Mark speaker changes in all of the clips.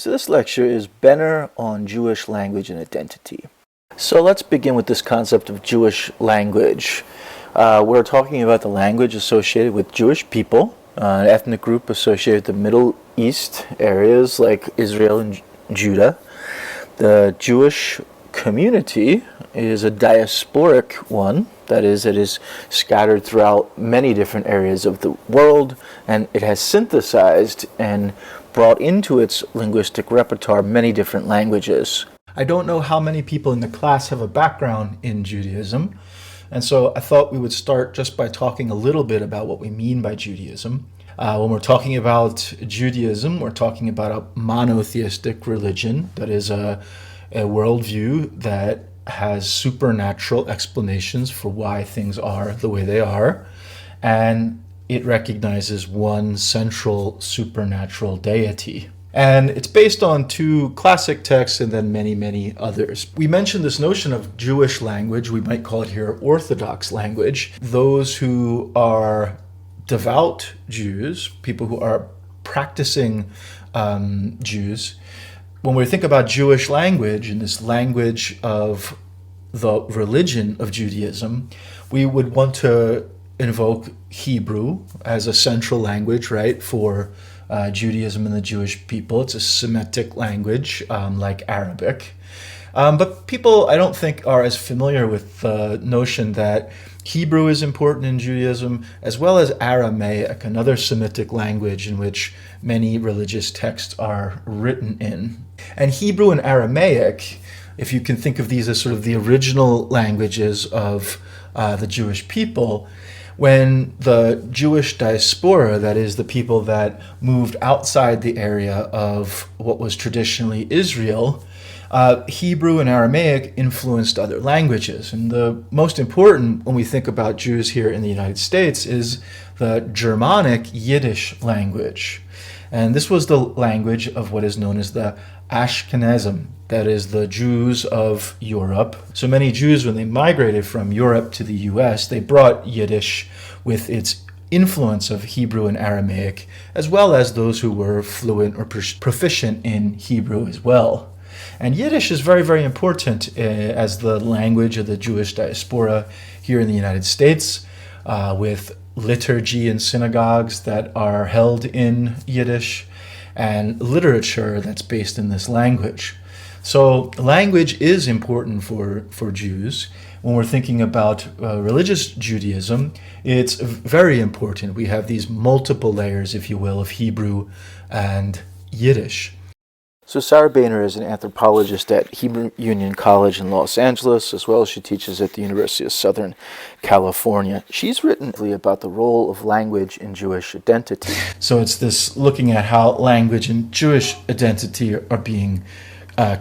Speaker 1: So this lecture is Benor on Jewish language and identity. So let's begin with this concept of Jewish language. We're talking about the language associated with Jewish people, an ethnic group associated with the Middle East areas like Israel and Judah. The Jewish community is a diasporic one, that is, it is scattered throughout many different areas of the world, and it has synthesized and brought into its linguistic repertoire many different languages. I don't know how many people in the class have a background in Judaism, and so I thought we would start just by talking a little bit about what we mean by Judaism. When we're talking about Judaism, we're talking about a monotheistic religion, that is a worldview that has supernatural explanations for why things are the way they are, and it recognizes one central supernatural deity. And it's based on two classic texts and then many, many others. We mentioned this notion of Jewish language. We might call it here Orthodox language. Those who are devout Jews, people who are practicing Jews, when we think about Jewish language and this language of the religion of Judaism, we would want to invoke Hebrew as a central language, right, for Judaism and the Jewish people. It's a Semitic language like Arabic. But people, I don't think, are as familiar with the notion that Hebrew is important in Judaism, as well as Aramaic, another Semitic language in which many religious texts are written in. And Hebrew and Aramaic, if you can think of these as sort of the original languages of the Jewish people, when the Jewish diaspora, that is the people that moved outside the area of what was traditionally Israel, Hebrew and Aramaic influenced other languages. And the most important, when we think about Jews here in the United States, is the Germanic Yiddish language. And this was the language of what is known as the Ashkenazim, that is the Jews of Europe. So many Jews, when they migrated from Europe to the US, they brought Yiddish with its influence of Hebrew and Aramaic, as well as those who were fluent or proficient in Hebrew as well. And Yiddish is very, very important as the language of the Jewish diaspora here in the United States, with liturgy in synagogues that are held in Yiddish, and literature that's based in this language. So language is important for Jews. When we're thinking about religious Judaism, it's very important. We have these multiple layers, if you will, of Hebrew and Yiddish. So Sarah Benor is an anthropologist at Hebrew Union College in Los Angeles, as well as she teaches at the University of Southern California. She's written about the role of language in Jewish identity. So it's this looking at how language and Jewish identity are being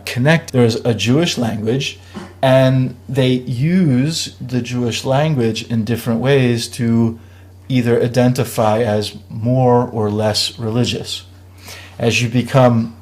Speaker 1: connected. There's a Jewish language, and they use the Jewish language in different ways to either identify as more or less religious. As you become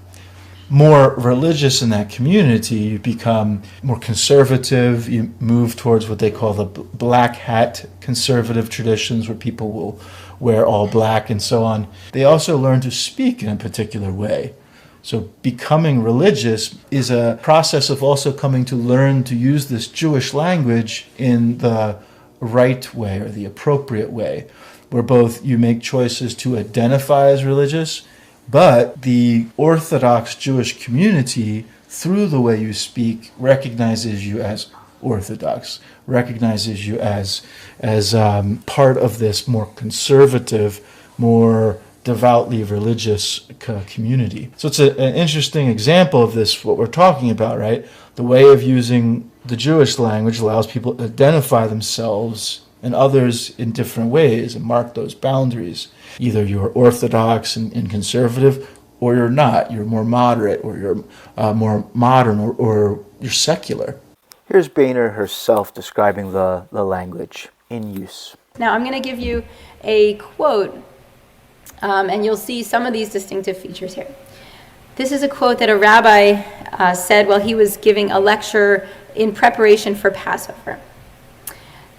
Speaker 1: more religious in that community, you become more conservative, you move towards what they call the black hat conservative traditions, where people will wear all black and so on. They also learn to speak in a particular way. So becoming religious is a process of also coming to learn to use this Jewish language in the right way or the appropriate way, where both you make choices to identify as religious, but the Orthodox Jewish community, through the way you speak, recognizes you as Orthodox, recognizes you as part of this more conservative, more devoutly religious community. So it's an interesting example of this, what we're talking about, right? The way of using the Jewish language allows people to identify themselves and others in different ways and mark those boundaries. Either you're Orthodox and conservative, or you're not. You're more moderate, or you're more modern, or you're secular. Here's Benor herself describing the language in use.
Speaker 2: Now I'm going to give you a quote, and you'll see some of these distinctive features here. This is a quote that a rabbi said while he was giving a lecture in preparation for Passover.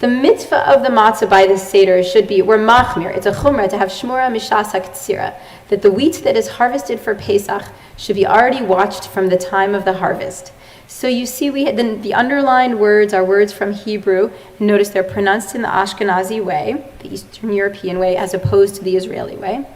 Speaker 2: The mitzvah of the matzah by the Seder should be, we're machmir, it's a chumrah to have shmura mishas haktsira, that the wheat that is harvested for Pesach should be already watched from the time of the harvest. So you see the underlined words are words from Hebrew. Notice they're pronounced in the Ashkenazi way, the Eastern European way, as opposed to the Israeli way.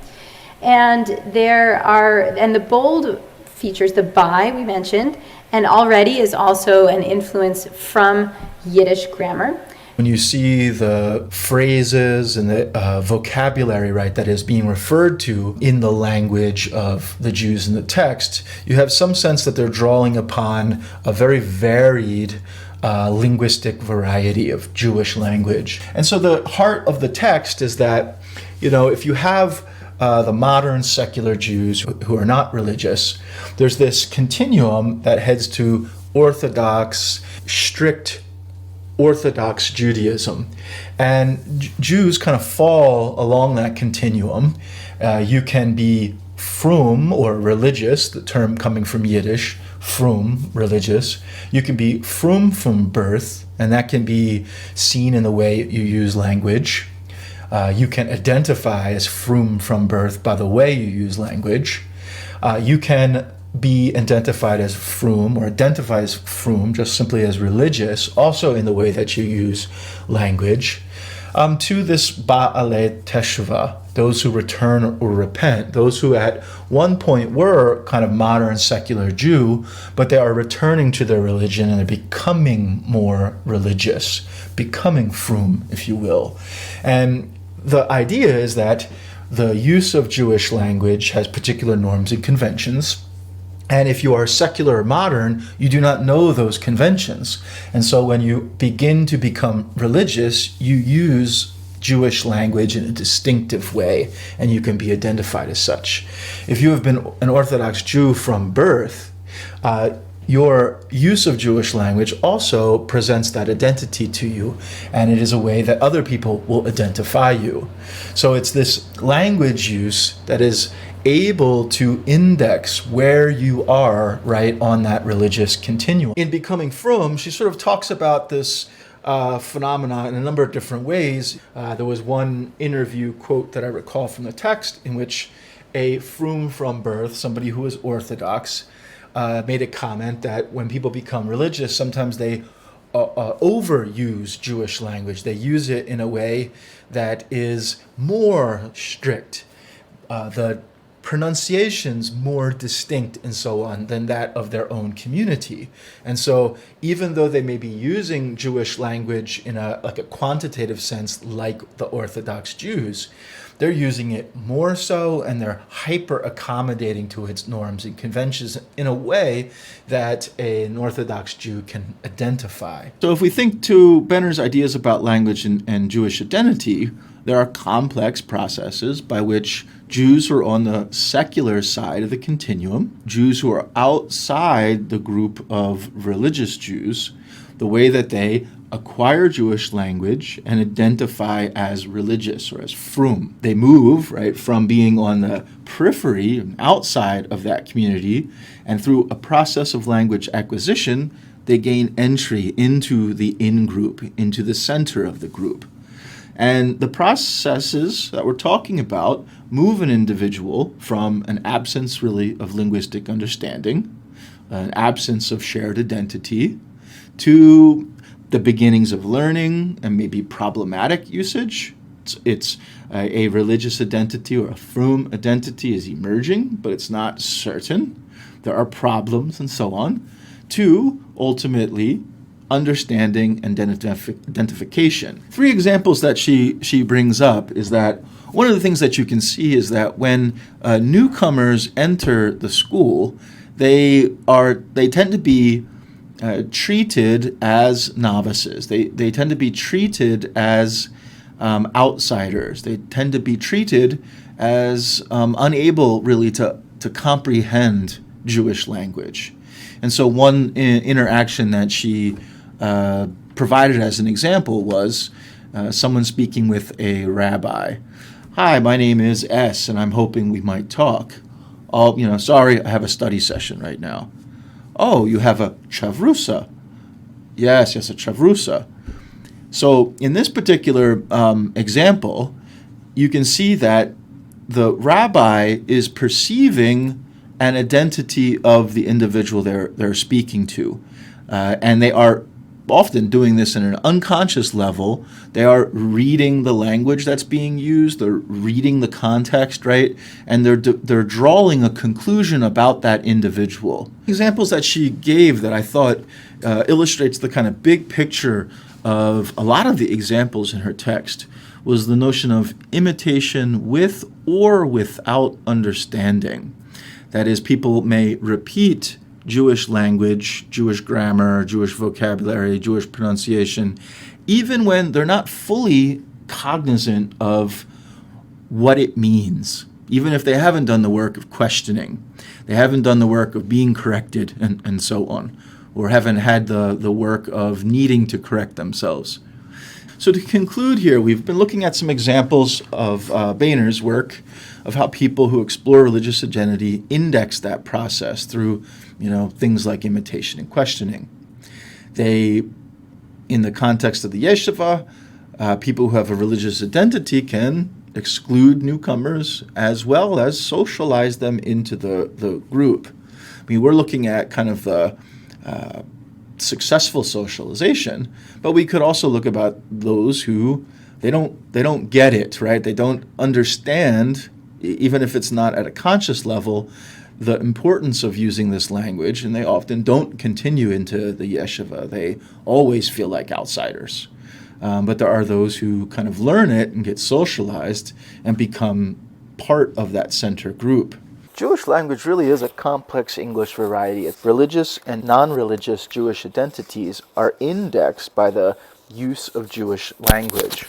Speaker 2: And the bold features, the by we mentioned, and already is also an influence from Yiddish grammar.
Speaker 1: When you see the phrases and the vocabulary, right, that is being referred to in the language of the Jews in the text, you have some sense that they're drawing upon a very varied linguistic variety of Jewish language. And so the heart of the text is that, if you have the modern secular Jews who are not religious, there's this continuum that heads to Orthodox, strict Orthodox Judaism. And Jews kind of fall along that continuum. You can be frum, or religious, the term coming from Yiddish, frum, religious. You can be frum from birth, and that can be seen in the way you use language. You can identify as frum from birth by the way you use language. You can be identified as frum, or identify as frum just simply as religious, also in the way that you use language. To this ba'alei teshuvah, those who return or repent, those who at one point were kind of modern secular Jew, but they are returning to their religion and they're becoming more religious, becoming frum, if you will. And the idea is that the use of Jewish language has particular norms and conventions. And if you are secular or modern, you do not know those conventions. And so when you begin to become religious, you use Jewish language in a distinctive way, and you can be identified as such. If you have been an Orthodox Jew from birth, your use of Jewish language also presents that identity to you, and it is a way that other people will identify you. So it's this language use that is able to index where you are right on that religious continuum. In Becoming Frum, she sort of talks about this phenomena in a number of different ways. There was one interview quote that I recall from the text in which a frum from birth, somebody who is Orthodox, made a comment that when people become religious, sometimes they overuse Jewish language. They use it in a way that is more strict. The pronunciations more distinct and so on than that of their own community. And so even though they may be using Jewish language in a quantitative sense like the Orthodox Jews, they're using it more so, and they're hyper accommodating to its norms and conventions in a way that an Orthodox Jew can identify. So if we think to Benor's ideas about language and Jewish identity, there are complex processes by which Jews who are on the secular side of the continuum, Jews who are outside the group of religious Jews, the way that they acquire Jewish language and identify as religious or as frum. They move, right, from being on the periphery, outside of that community, and through a process of language acquisition, they gain entry into the in-group, into the center of the group. And the processes that we're talking about move an individual from an absence, really, of linguistic understanding, an absence of shared identity, to the beginnings of learning and maybe problematic usage. It's a religious identity or a frum identity is emerging, but it's not certain. There are problems and so on. To, ultimately, understanding and identification. 3 examples that she brings up is that one of the things that you can see is that when newcomers enter the school, they tend to be treated as novices. They tend to be treated as outsiders. They tend to be treated as unable really to comprehend Jewish language. And so one interaction that she provided as an example was someone speaking with a rabbi. Hi, my name is S, and I'm hoping we might talk. Sorry, I have a study session right now. Oh, you have a chavrusa. Yes, a chavrusa. So in this particular example, you can see that the rabbi is perceiving an identity of the individual they're speaking to. And they are often doing this in an unconscious level. They are reading the language that's being used, they're reading the context, right? And they're drawing a conclusion about that individual. Examples that she gave that I thought illustrates the kind of big picture of a lot of the examples in her text was the notion of imitation with or without understanding. That is, people may repeat Jewish language, Jewish grammar, Jewish vocabulary, Jewish pronunciation, even when they're not fully cognizant of what it means, even if they haven't done the work of questioning, they haven't done the work of being corrected and so on, or haven't had the work of needing to correct themselves. So to conclude here, we've been looking at some examples of Benor's work of how people who explore religious identity index that process through, things like imitation and questioning. They, in the context of the yeshiva, people who have a religious identity can exclude newcomers as well as socialize them into the group. I mean, we're looking at kind of the successful socialization, but we could also look about those who they don't get it, right? They don't understand, even if it's not at a conscious level, the importance of using this language, and they often don't continue into the yeshiva. They always feel like outsiders. But there are those who kind of learn it and get socialized and become part of that center group. Jewish language really is a complex English variety. Religious and non-religious Jewish identities are indexed by the use of Jewish language.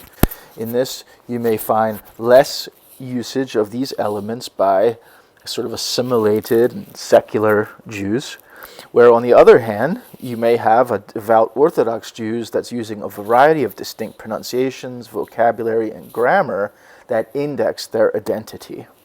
Speaker 1: In this, you may find less usage of these elements by sort of assimilated and secular Jews, where on the other hand, you may have a devout Orthodox Jews that's using a variety of distinct pronunciations, vocabulary, and grammar that index their identity.